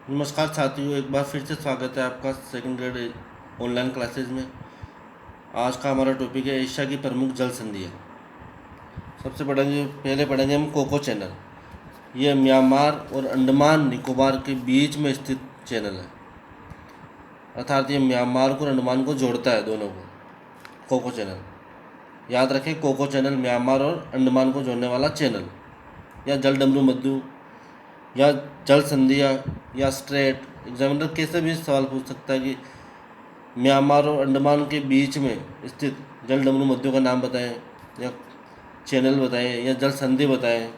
नमस्कार साथियों, एक बार फिर से स्वागत है आपका सेकंड ग्रेड ऑनलाइन क्लासेस में। आज का हमारा टॉपिक है एशिया की प्रमुख जल संधियाँ। सबसे पहले पढ़ेंगे हम कोको चैनल। ये म्यांमार और अंडमान निकोबार के बीच में स्थित चैनल है, अर्थात ये म्यांमार को और अंडमान को जोड़ता है, दोनों को। कोको चैनल याद रखें, कोको चैनल म्यांमार और अंडमान को जोड़ने वाला चैनल, या जल डमरू मद्दू, या जल संधियाँ, या स्ट्रेट। एग्जामिनर कैसे भी सवाल पूछ सकता है कि म्यांमार और अंडमान के बीच में स्थित जल डमरू मध्यों का नाम बताएं, या चैनल बताएं, या जल संधि बताएं,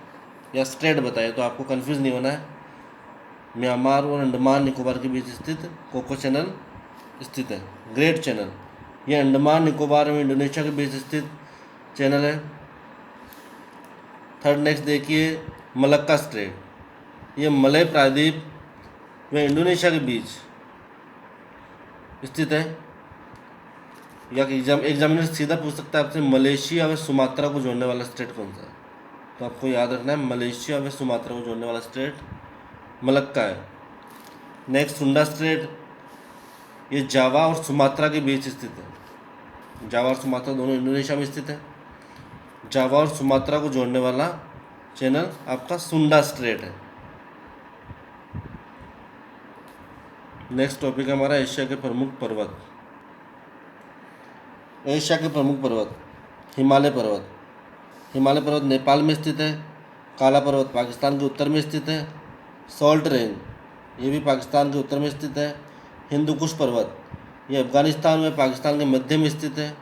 या स्ट्रेट बताएं। तो आपको कंफ्यूज नहीं होना है। म्यांमार और अंडमान निकोबार के बीच स्थित कोको चैनल स्थित है, ग्रेट चैनल। यह अंडमान निकोबार एवं इंडोनेशिया के बीच स्थित चैनल है। थर्ड नेक्स्ट देखिए, मलक्का स्ट्रेट। यह मलय प्रायद्वीप व इंडोनेशिया के बीच स्थित है। या एग्जामिनर सीधा पूछ सकता है आपसे, मलेशिया व सुमात्रा को जोड़ने वाला स्टेट कौन सा है? तो आपको याद रखना है, मलेशिया व सुमात्रा को जोड़ने वाला स्टेट मलक्का है। नेक्स्ट, सुंडा स्ट्रेट। ये जावा और सुमात्रा के बीच स्थित है। जावा और सुमात्रा दोनों इंडोनेशिया में स्थित है। जावा और सुमात्रा को जोड़ने वाला चैनल आपका सुंडा स्ट्रेट है। नेक्स्ट टॉपिक है हमारा एशिया के प्रमुख पर्वत। एशिया के प्रमुख पर्वत, हिमालय पर्वत। हिमालय पर्वत नेपाल में स्थित है। काला पर्वत पाकिस्तान के उत्तर में स्थित है। सॉल्ट रेंज, ये भी पाकिस्तान के उत्तर में स्थित है। हिंदू कुश पर्वत, ये अफगानिस्तान में पाकिस्तान के मध्य में स्थित है।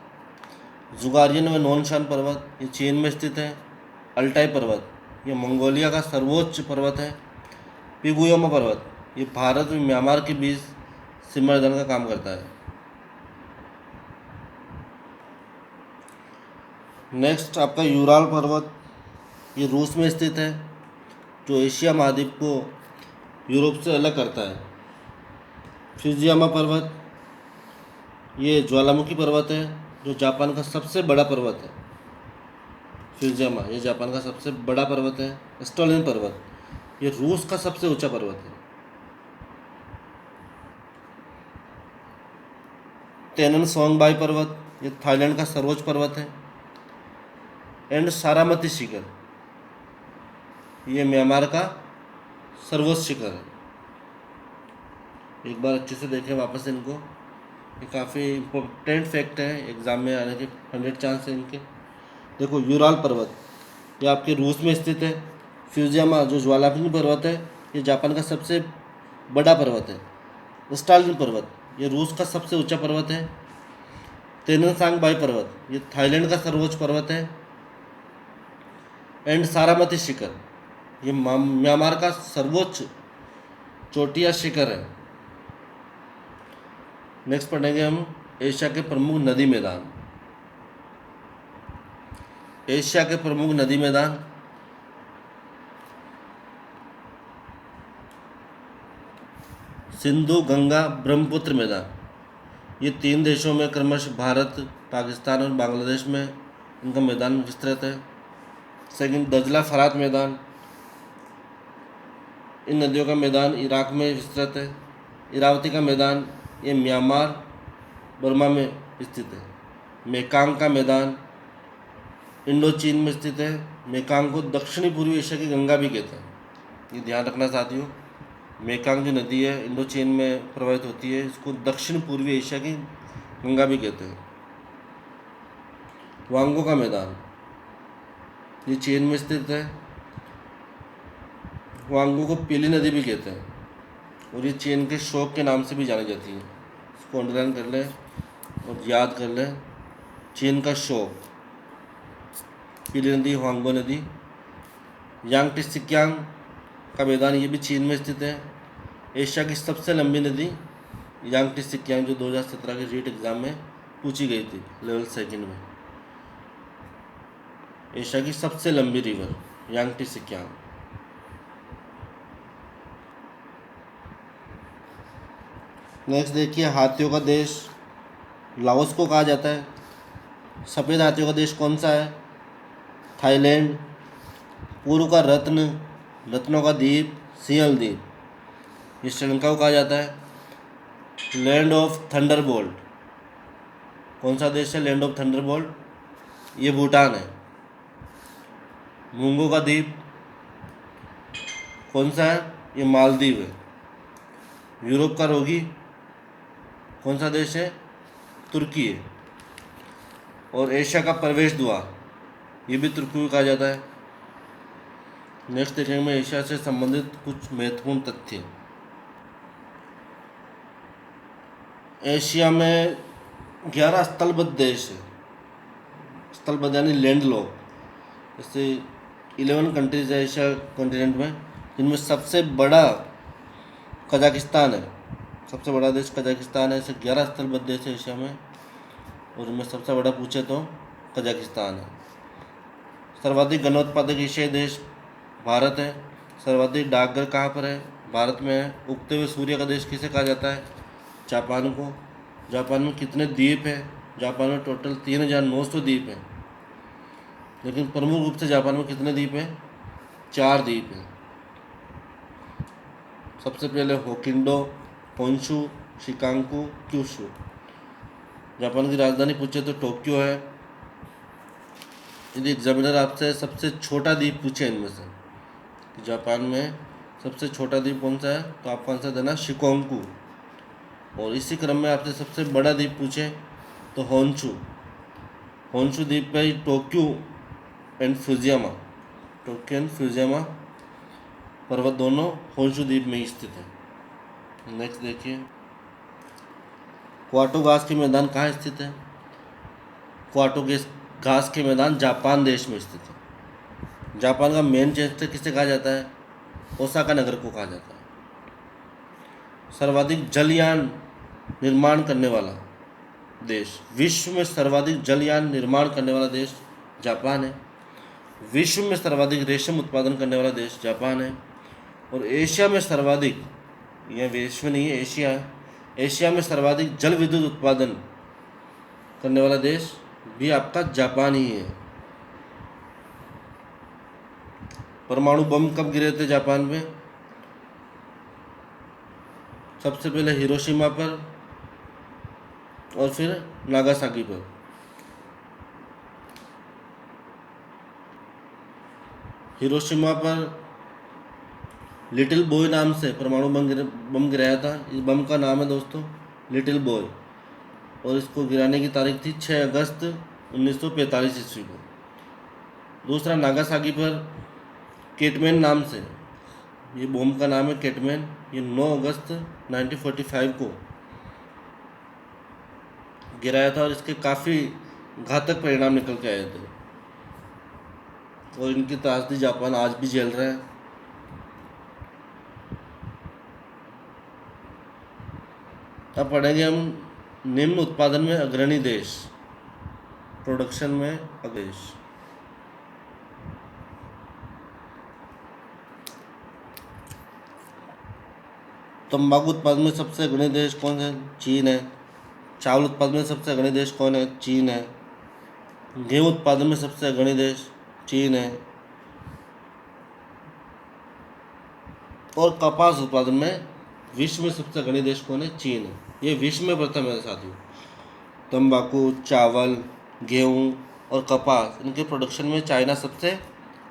जुगारियन व नोनशान पर्वत, ये चीन में स्थित है। अल्टाई पर्वत, ये मंगोलिया का सर्वोच्च पर्वत है। पिगुयोमा पर्वत, ये भारत और म्यांमार के बीच सीमारेखा का काम करता है। नेक्स्ट आपका यूराल पर्वत, ये रूस में स्थित है, जो एशिया महाद्वीप को यूरोप से अलग करता है। फ्यूजियामा पर्वत, ये ज्वालामुखी पर्वत है, जो जापान का सबसे बड़ा पर्वत है। फ्यूजियामा, ये जापान का सबसे बड़ा पर्वत है। स्टोलिन पर्वत, ये रूस का सबसे ऊंचा पर्वत है। तेनन सोंगबाई पर्वत, ये थाईलैंड का सर्वोच्च पर्वत है। एंड सारामती शिखर, ये म्यांमार का सर्वोच्च शिखर है। एक बार अच्छे से देखें वापस इनको, ये काफ़ी इम्पोर्टेंट फैक्ट है, एग्ज़ाम में आने के 100 चांस है इनके। देखो, यूराल पर्वत ये आपके रूस में स्थित है। फ्यूजियामा जो ज्वालामुखी पर्वत है, ये जापान का सबसे बड़ा पर्वत है। स्टालिन पर्वत, ये रूस का सबसे ऊंचा पर्वत है। तेनसांगबाई पर्वत, ये थाईलैंड का सर्वोच्च पर्वत है। एंड सारामती शिखर, ये म्यांमार का सर्वोच्च चोटिया शिखर है। नेक्स्ट पढ़ेंगे हम एशिया के प्रमुख नदी मैदान। एशिया के प्रमुख नदी मैदान, सिंधु, गंगा, ब्रह्मपुत्र मैदान। ये 3 देशों में क्रमशः भारत, पाकिस्तान और बांग्लादेश में इनका मैदान विस्तृत है। सेकंड, दजला फरात मैदान, इन नदियों का मैदान इराक में विस्तृत है। इरावती का मैदान, ये म्यांमार, बर्मा में स्थित है। मेकांग का मैदान इंडो चीन में स्थित है। मेकांग को दक्षिणी पूर्वी एशिया की गंगा भी कहते हैं, ये ध्यान रखना साथियों। मेकांग जो नदी है इंडो चीन में प्रवाहित होती है, इसको दक्षिण पूर्वी एशिया की गंगा भी कहते हैं। वांगो का मैदान, ये चीन में स्थित है। वांगो को पीली नदी भी कहते हैं, और ये चीन के शोक के नाम से भी जानी जाती है। इसको अंडरलाइन कर लें और याद कर लें, चीन का शोक, पीली नदी, वांगो नदी। यांगटिसिक्यांग का मैदान, ये भी चीन में स्थित है। एशिया की सबसे लंबी नदी यांगटिसिक्यांग, जो 2017 के रीट एग्ज़ाम में पूछी गई थी लेवल 2 में। एशिया की सबसे लंबी रिवर यांगटिसिक्यांग। नेक्स्ट देखिए, हाथियों का देश लाओस को कहा जाता है। सफ़ेद हाथियों का देश कौन सा है? थाईलैंड। पूर्व का रत्न, रत्नों का द्वीप, सियल द्वीप। ये श्रीलंका को कहा जाता है। लैंड ऑफ थंडरबोल्ट, कौन सा देश है लैंड ऑफ थंडरबोल्ट? ये भूटान है। मूंगों का द्वीप कौन सा है? ये मालदीव है। यूरोप का रोगी कौन सा देश है? तुर्की है। और एशिया का प्रवेश द्वार ये भी तुर्की को कहा जाता है। नेक्स्ट देखेंगे मैं एशिया से संबंधित कुछ महत्वपूर्ण तथ्य। एशिया में 11 स्थलबद्ध देश है। स्थलबद्ध यानी लैंड लॉक, जैसे 11 कंट्रीज है एशिया कॉन्टिनेंट में, जिनमें सबसे बड़ा कजाकिस्तान है। सबसे बड़ा देश कजाकिस्तान है। ऐसे 11 स्थलबद्ध देश है एशिया में, और इनमें सबसे बड़ा पूछे तो कजाकिस्तान है। सर्वाधिक गन्नोत्पादक एशियाई देश भारत है। सर्वाधिक डाकघर कहाँ पर है? भारत में है। उगते हुए सूर्य का देश किसे कहा जाता है? जापान को। जापान में कितने द्वीप हैं? जापान में टोटल 3900 द्वीप हैं, लेकिन प्रमुख रूप से जापान में कितने द्वीप हैं? 4 द्वीप हैं। सबसे पहले होकिंडो, होन्शु, शिकांकू, क्यूशु। जापान की राजधानी पूछे तो टोक्यो है। यदि एग्जामिनर आपसे सबसे छोटा द्वीप पूछे इनमें से कि जापान में सबसे छोटा द्वीप कौन सा है, तो आपको आंसर देना शिकोंकू। और इसी क्रम में आपसे सबसे बड़ा द्वीप पूछे तो होन्शु। होन्शु द्वीप पे ही Tokyo and Fujiyama, Tokyo and Fujiyama पर्वत दोनों होन्शु द्वीप में ही स्थित है। नेक्स्ट देखिए, क्वाटो घास के मैदान कहाँ स्थित है? क्वाटो के घास के मैदान जापान देश में स्थित है। जापान का मैनचेस्टर किसे कहा जाता है? ओसाका नगर को कहा जाता है। सर्वाधिक जलयान निर्माण करने वाला देश, विश्व में सर्वाधिक जलयान निर्माण करने वाला देश जापान है। विश्व में सर्वाधिक रेशम उत्पादन करने वाला देश जापान है। और एशिया में सर्वाधिक, यह विश्व नहीं है, एशिया है, एशिया में सर्वाधिक जल विद्युत उत्पादन करने वाला देश भी आपका जापान ही है। परमाणु बम कब गिरे थे जापान में? सबसे पहले हिरोशिमा पर और फिर नागासाकी पर। हिरोशिमा पर लिटिल बॉय नाम से परमाणु बम गिराया था। इस बम का नाम है दोस्तों लिटिल बॉय, और इसको गिराने की तारीख थी 6 अगस्त 1945 ईस्वी को। दूसरा नागासाकी पर केटमैन नाम से, ये बम का नाम है केटमैन, ये 9 अगस्त 1945 को गिराया था, और इसके काफ़ी घातक परिणाम निकल के आए थे, और इनकी त्रासदी जापान आज भी झेल रहा है। अब पढ़ेंगे हम निम्न उत्पादन में अग्रणी देश, प्रोडक्शन में देश। तंबाकू उत्पादन में सबसे अग्रणी देश कौन है? चीन है। चावल उत्पादन में सबसे अग्रणी देश कौन है? चीन है। गेहूं उत्पादन में सबसे अग्रणी देश चीन है। और कपास उत्पादन में विश्व में सबसे अग्रणी देश कौन है? चीन है। ये विश्व में प्रथम है साथियों। तंबाकू, चावल, गेहूं और कपास, इनके प्रोडक्शन में चाइना सबसे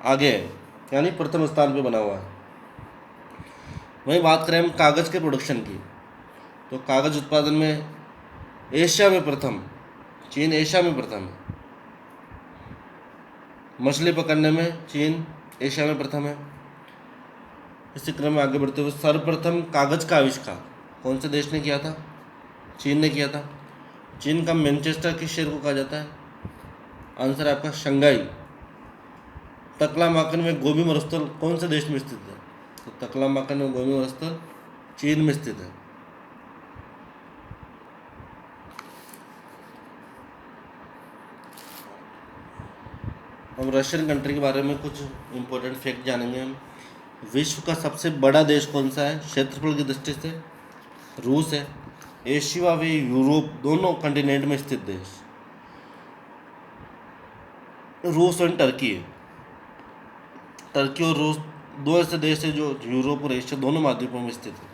आगे है, यानी प्रथम स्थान पे बना हुआ है। वहीं बात करें हम कागज़ के प्रोडक्शन की, तो कागज़ उत्पादन में एशिया में प्रथम, चीन एशिया में प्रथम है। मछली पकड़ने में चीन एशिया में प्रथम है। इसी क्रम में आगे बढ़ते हुए सर्वप्रथम कागज़ का आविष्कार कौन से देश ने किया था? चीन ने किया था। चीन का मैनचेस्टर किस शहर को कहा जाता है? आंसर है आपका शंघाई। तकलामाकन में गोबी मरुस्थल कौन से देश में स्थित है? तो तकलामाकन में गोबी मरुस्थल चीन में स्थित है। हम रशियन कंट्री के बारे में कुछ इम्पोर्टेंट फैक्ट जानेंगे हम। विश्व का सबसे बड़ा देश कौन सा है क्षेत्रफल की दृष्टि से? रूस है। एशिया व यूरोप दोनों कंटिनेंट में स्थित देश रूस और टर्की है। टर्की और रूस दो ऐसे देश हैं जो यूरोप और एशिया दोनों महाद्वीपों में स्थित है।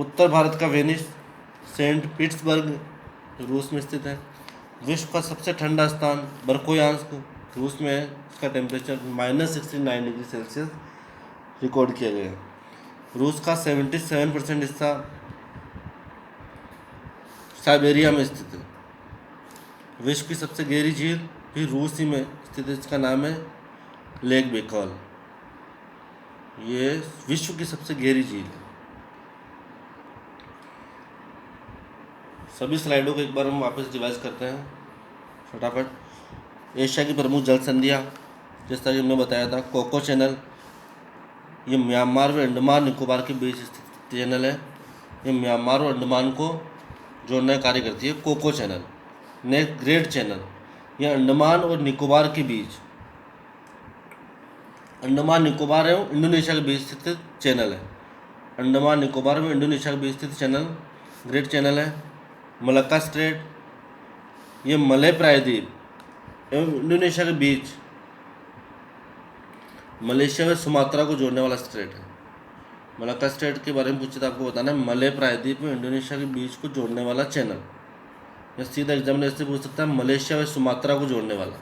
उत्तर भारत का वेनिस सेंट पीटर्सबर्ग रूस में स्थित है। विश्व का सबसे ठंडा स्थान बर्कोयांस्क रूस में है। इसका टेम्परेचर -69 डिग्री सेल्सियस रिकॉर्ड किया गया है। रूस का 77% हिस्सा साइबेरिया में स्थित है। विश्व की सबसे गहरी झील भी रूस ही में स्थित है। इसका नाम है लेक बेकॉल। ये विश्व की सबसे गहरी झील है। सभी स्लाइडों को एक बार हम वापस रिवाइज करते हैं फटाफट। एशिया की प्रमुख जल संधियाँ, जैसा कि हमने बताया था, कोको चैनल, ये म्यांमार व अंडमान निकोबार के बीच स्थित चैनल है। ये म्यांमार और अंडमान को जोड़ने का कार्य करती है Coco channel. Next great channel, ये अंडमान और निकोबार के बीच, अंडमान निकोबार एवं इंडोनेशिया के बीच स्थित चैनल है। अंडमान निकोबार एवं इंडोनेशिया के बीच स्थित चैनल ग्रेट चैनल है। मलक्का स्ट्रेट, ये मलय प्रायद्वीप एवं इंडोनेशिया के बीच मलेशिया व सुमात्रा को जोड़ने वाला स्ट्रेट है। मलक्का स्ट्रेट के बारे में पूछे तो आपको बताना है मलय प्रायद्वीप में इंडोनेशिया के बीच को जोड़ने वाला चैनल। या सीधा एग्जामिनेशन से पूछ सकता है मलेशिया व सुमात्रा को जोड़ने वाला,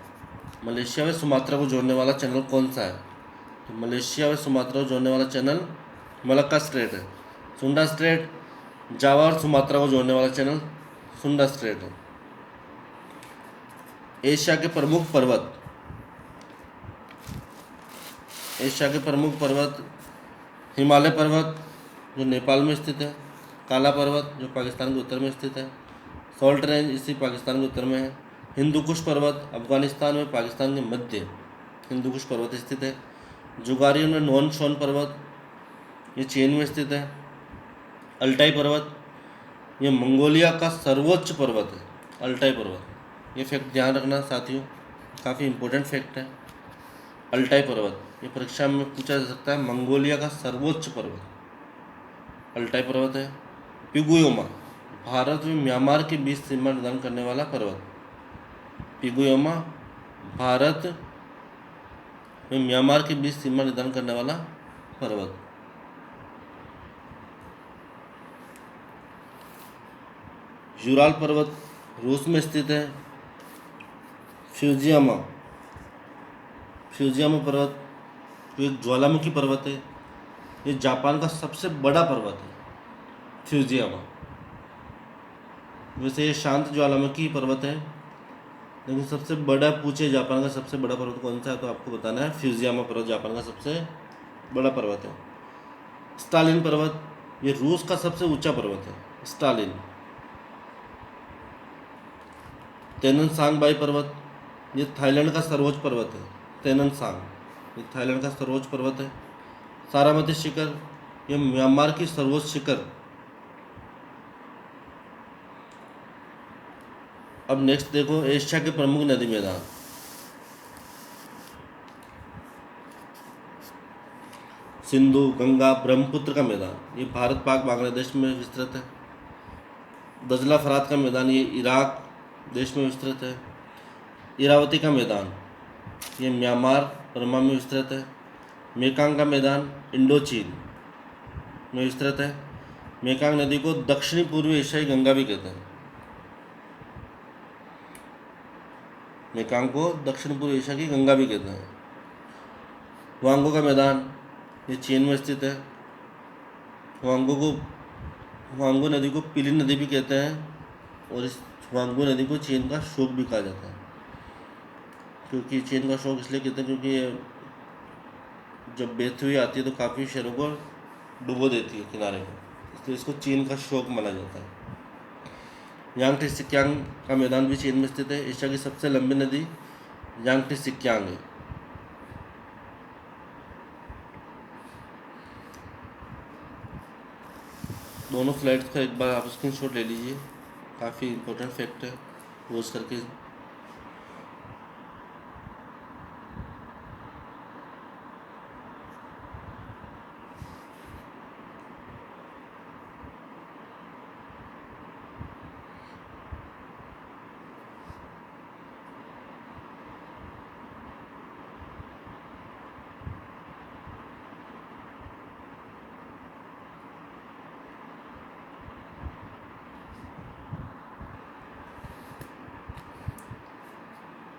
मलेशिया व सुमात्रा को जोड़ने वाला चैनल कौन सा है? तो मलेशिया व सुमात्रा को जोड़ने वाला चैनल मलक्का स्ट्रेट है। सुंडा स्ट्रेट, जावा और सुमात्रा को जोड़ने वाला चैनल सुंडा स्ट्रेट है। एशिया के प्रमुख पर्वत, एशिया के प्रमुख पर्वत, हिमालय पर्वत जो नेपाल में स्थित है, काला पर्वत जो पाकिस्तान के उत्तर में स्थित है, सॉल्ट रेंज इसी पाकिस्तान के उत्तर में है, हिंदू कुश पर्वत अफगानिस्तान में पाकिस्तान के मध्य हिंदू कुश पर्वत स्थित है, जुगारियों में नॉन शॉन पर्वत ये चीन में स्थित है, अल्टाई पर्वत ये मंगोलिया का सर्वोच्च पर्वत है, अल्टाई पर्वत, ये फैक्ट ध्यान रखना साथियों, काफ़ी इंपॉर्टेंट फैक्ट है। अल्टाई पर्वत ये परीक्षा में पूछा जा सकता है, मंगोलिया का सर्वोच्च पर्वत अल्टाई पर्वत है। पिगुयोमा भारत व म्यांमार के बीच सीमा निर्धारण करने वाला पर्वत, पिगुयोमा भारत व म्यांमार के बीच सीमा निर्धारण करने वाला पर्वत। यूराल पर्वत रूस में स्थित है। फ्यूजियामा, फ्यूजियामा पर्वत जो एक ज्वालामुखी पर्वत है, ये जापान का सबसे बड़ा पर्वत है फ्यूजियामा। वैसे ये शांत ज्वालामुखी पर्वत है, लेकिन सबसे बड़ा पूछे जापान का सबसे बड़ा पर्वत कौन सा है तो आपको बताना है फ्यूजियामा पर्वत जापान का सबसे बड़ा पर्वत है। स्टालिन पर्वत ये रूस का सबसे ऊंचा पर्वत है, स्टालिन। तेननसांगबाई पर्वत ये थाईलैंड का सर्वोच्च पर्वत है, तेननसांग ये थाईलैंड का सर्वोच्च पर्वत है। सारामती शिखर ये म्यांमार की सर्वोच्च शिखर। अब नेक्स्ट देखो एशिया के प्रमुख नदी मैदान। सिंधु, गंगा, ब्रह्मपुत्र का मैदान ये भारत पाक बांग्लादेश में विस्तृत है। दजला फरात का मैदान ये इराक देश में विस्तृत है। इरावती का मैदान ये म्यांमार बर्मा में विस्तृत है। मेकांग का मैदान इंडो चीन में विस्तृत है। मेकांग नदी को दक्षिणी पूर्वी एशियाई गंगा भी कहते हैं। मेकांग को दक्षिण पूर्व एशिया की गंगा भी कहते हैं। हुआंगो का मैदान ये चीन में स्थित है। हुआंगो नदी को पीली नदी भी कहते हैं और इस हुआंगो नदी को चीन का शोक भी कहा जाता है। क्योंकि चीन का शोक इसलिए कहते हैं क्योंकि ये जब बहती हुई आती है तो काफ़ी शहरों को डुबो देती है किनारे को, इसलिए इसको चीन का शोक माना जाता है। यांगटी सिक्यांग का मैदान भी चीन में स्थित है। एशिया की सबसे लंबी नदी यांगटी सिक्यांग है। दोनों स्लाइड्स का एक बार आप स्क्रीनशॉट ले लीजिए, काफ़ी इंपॉर्टेंट फैक्ट है, रोज करके।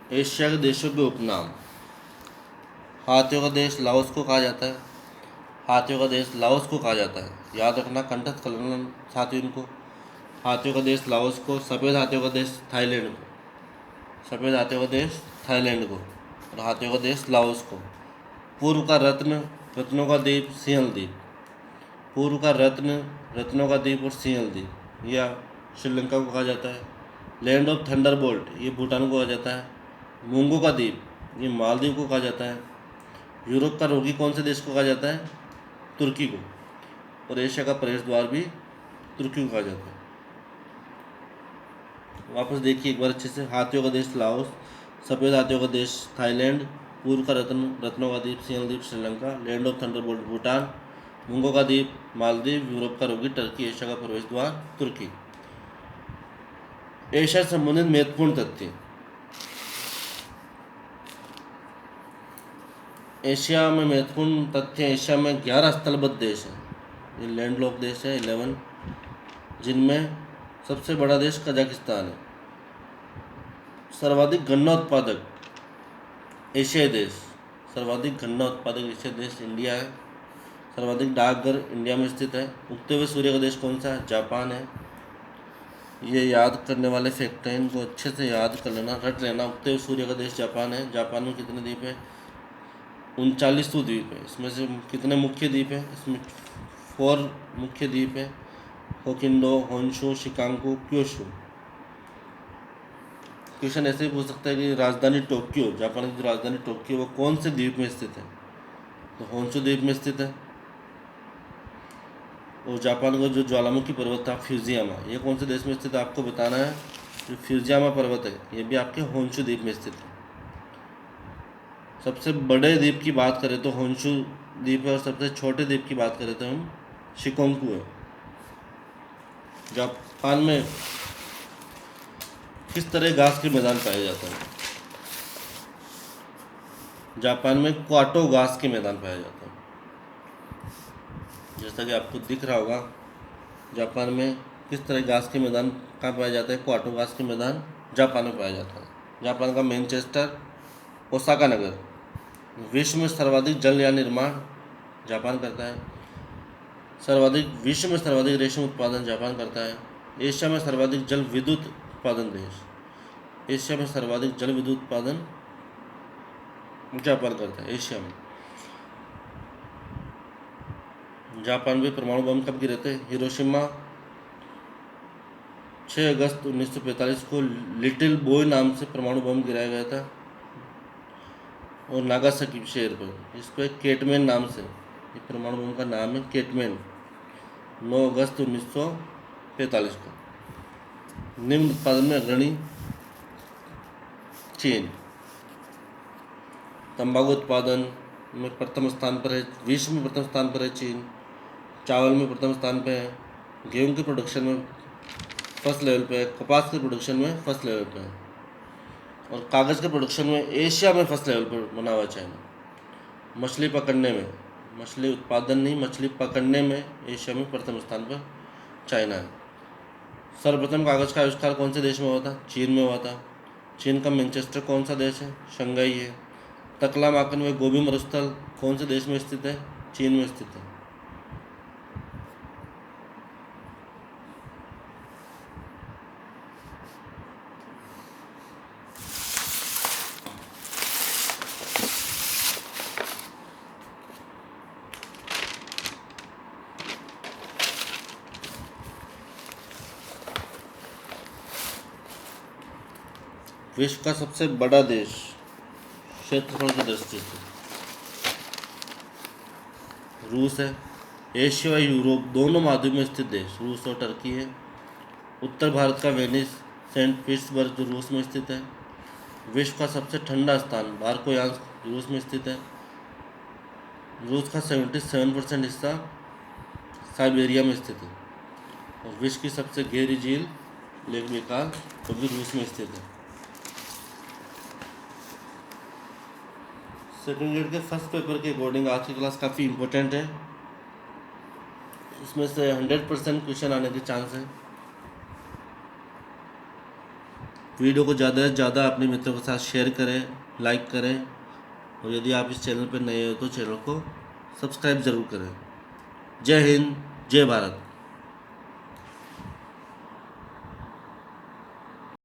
एशिया के देशों के उपनाम। हाथियों का देश लाओस को कहा जाता है। हाथियों का देश लाओस को कहा जाता है, याद रखना, कंठस्थ कर लेना साथियों इनको। हाथियों का देश लाओस को, सफ़ेद हाथियों का देश थाईलैंड को, सफ़ेद हाथियों का देश थाईलैंड को, और हाथियों का देश लाओस को। पूर्व का रत्न, रत्नों का द्वीप सिंहल द्वीप। पूर्व का रत्न, रत्नों का द्वीप और सिंहल द्वीप, यह श्रीलंका को कहा जाता है। लैंड ऑफ थंडरबोल्ट, ये भूटान को कहा जाता है। मूंगों का द्वीप, ये मालदीव को कहा जाता है। यूरोप का रोगी कौन से देश को कहा जाता है? तुर्की को। और एशिया का प्रवेश द्वार भी तुर्की को कहा जाता है। वापस देखिए एक बार अच्छे से। हाथियों का देश लाओस, सफ़ेद हाथियों का देश थाईलैंड, पूर्व का रत्नों का द्वीप सिंहल द्वीप Sri Lanka, land of thunderbolt Bhutan, मूंगों का द्वीप मालदीव, यूरोप का रोगी टर्की, एशिया का प्रवेश द्वार तुर्की। एशिया से संबंधित महत्वपूर्ण तथ्य। एशिया में महत्वपूर्ण तथ्य, एशिया में 11 स्थलबद्ध देश हैं। ये लैंडलॉक देश है 11, जिनमें सबसे बड़ा देश कजाकिस्तान है। सर्वाधिक गन्ना उत्पादक एशियाई देश, सर्वाधिक गन्ना उत्पादक एशियाई देश इंडिया है। सर्वाधिक डाकघर इंडिया में स्थित है। उगते हुए सूर्य का देश कौन सा है? जापान है। ये याद करने वाले फैक्ट हैं, इनको अच्छे से याद कर लेना, रट लेना। उगते हुए सूर्य का देश जापान है। जापान में कितने द्वीप है? 39 द्वीप है। इसमें से कितने मुख्य द्वीप हैं? इसमें 4 मुख्य द्वीप हैं, होकिंडो, होन्शु, शिकागो, क्योशु। क्वेश्चन ऐसे ही पूछ सकता है कि राजधानी टोक्यो, जापान की राजधानी टोक्यो, वो कौन से द्वीप में स्थित है? तो होन्शु द्वीप में स्थित है। और जापान का जो ज्वालामुखी पर्वत था फ्यूजियामा, ये कौन से देश में स्थित है आपको बताना है। जो फ्यूजियामा पर्वत है ये भी आपके होन्शु द्वीप में स्थित है। सबसे बड़े द्वीप की बात करें तो होन्शु द्वीप है, और सबसे छोटे द्वीप की बात करें तो हम शिकोंकू है। जापान में किस तरह घास के मैदान पाए जाते हैं? जापान में क्वाटो घास के मैदान पाया जाता है। जैसा कि आपको दिख रहा होगा, जापान में किस तरह घास के मैदान कहाँ पाया जाता है? क्वाटो घास के मैदान जापान में पाया जाता है। जापान का मैनचेस्टर, ओसाका नगर। विश्व में सर्वाधिक जल यान निर्माण जापान करता है। विश्व में सर्वाधिक रेशम उत्पादन जापान करता है। एशिया में सर्वाधिक जल विद्युत उत्पादन देश, एशिया में सर्वाधिक जल विद्युत उत्पादन जापान करता है एशिया में। जापान में परमाणु बम कब गिरे थे? हिरोशिमा 6 अगस्त 1945 को लिटिल बॉय नाम से परमाणु बम गिराया गया था। और नागासाकी शहर पर, इस पर केटमैन नाम से, ये परमाणु बम का नाम है केटमैन, 9 अगस्त 1945 को। निम्न उत्पादन में अग्रणी चीन। तंबाकू उत्पादन में प्रथम स्थान पर है, विश्व में प्रथम स्थान पर है चीन। चावल में प्रथम स्थान पर है। गेहूं के प्रोडक्शन में फर्स्ट लेवल पे है। कपास के प्रोडक्शन में फर्स्ट लेवल पे है। और कागज़ के प्रोडक्शन में एशिया में फर्स्ट लेवल पर बना हुआ चाइना। मछली पकड़ने में, मछली उत्पादन नहीं, मछली पकड़ने में एशिया में प्रथम स्थान पर चाइना है। सर्वप्रथम कागज़ का आविष्कार कौन से देश में हुआ था? चीन में हुआ था। चीन का मैनचेस्टर कौन सा देश है? शंघाई है। तकलामाकन व गोबी मरुस्थल कौन से देश में स्थित है? चीन में स्थित है। विश्व का सबसे बड़ा देश क्षेत्रफल की दृष्टि से रूस है। एशिया और यूरोप दोनों महाद्वीप में स्थित देश रूस और टर्की है। उत्तर भारत का वेनिस, सेंट पीटर्सबर्ग जो रूस में स्थित है। विश्व का सबसे ठंडा स्थान बारकोयांस्क रूस में स्थित है। रूस का 77% हिस्सा साइबेरिया में स्थित है। और विश्व की सबसे गहरी झील लेक बेकार वो भी रूस में स्थित है। सेकंड ग्रेड के फर्स्ट पेपर के अकॉर्डिंग आज की क्लास काफ़ी इम्पोर्टेंट है। इसमें से 100% क्वेश्चन आने के चांस है। वीडियो को ज़्यादा से ज़्यादा अपने मित्रों के साथ शेयर करें, लाइक करें, और यदि आप इस चैनल पर नए हो तो चैनल को सब्सक्राइब ज़रूर करें। जय हिंद, जय भारत।